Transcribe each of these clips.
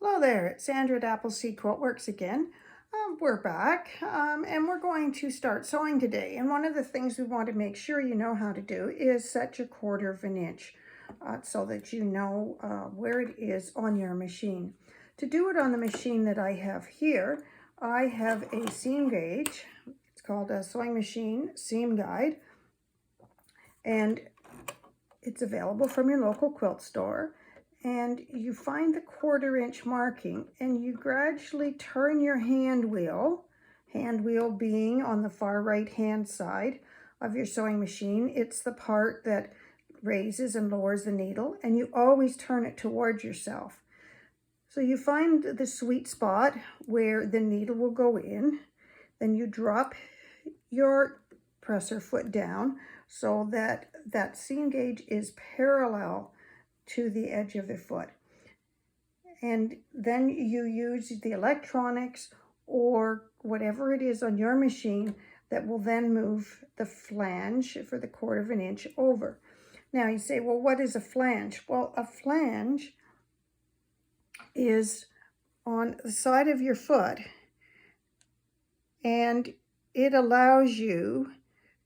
Hello there, it's Sandra at Appleseed Quilt Works again. We're back and we're going to start sewing today. And one of the things we want to make sure you know how to do is set your 1/4 inch so that you know where it is on your machine. To do it on the machine that I have here, I have a seam gauge. It's called a Sewing Machine Seam Guide, and it's available from your local quilt store. And you find the 1/4 inch marking and you gradually turn your hand wheel being on the far right hand side of your sewing machine. It's the part that raises and lowers the needle, and you always turn it towards yourself. So you find the sweet spot where the needle will go in, then you drop your presser foot down so that that seam gauge is parallel to the edge of the foot. And then you use the electronics or whatever it is on your machine that will then move the flange for the 1/4 inch over. Now you say, well, what is a flange? Well, a flange is on the side of your foot, and it allows you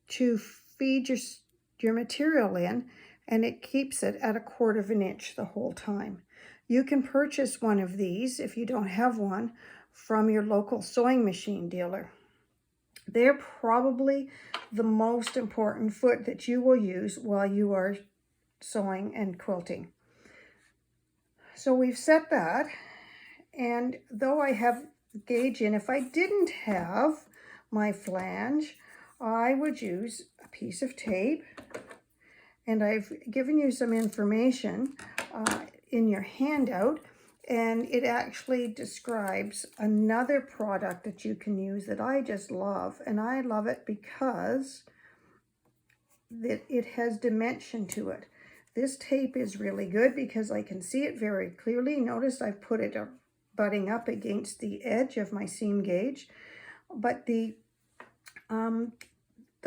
to feed your material in, and it keeps it at a 1/4 inch the whole time. You can purchase one of these, if you don't have one, from your local sewing machine dealer. They're probably the most important foot that you will use while you are sewing and quilting. So we've set that, and though I have gauge in, if I didn't have my flange, I would use a piece of tape. And I've given you some information in your handout, and it actually describes another product that you can use that I just love. And I love it because it has dimension to it. This tape is really good because I can see it very clearly. Notice I've put it butting up against the edge of my seam gauge. But the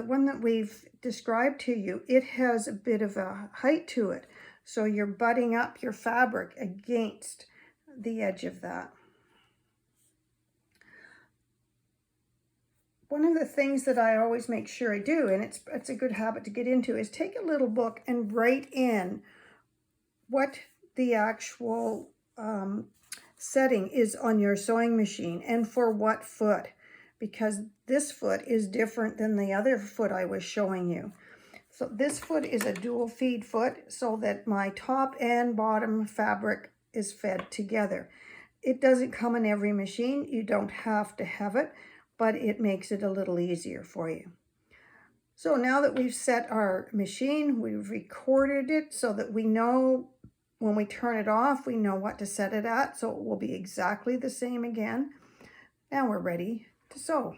one that we've described to you, it has a bit of a height to it. So you're butting up your fabric against the edge of that. One of the things that I always make sure I do, and it's a good habit to get into, is take a little book and write in what the actual setting is on your sewing machine and for what foot, because this foot is different than the other foot I was showing you. So this foot is a dual feed foot so that my top and bottom fabric is fed together. It doesn't come in every machine. You don't have to have it, but it makes it a little easier for you. So now that we've set our machine, we've recorded it so that we know when we turn it off, we know what to set it at. So it will be exactly the same again. Now we're ready to sew.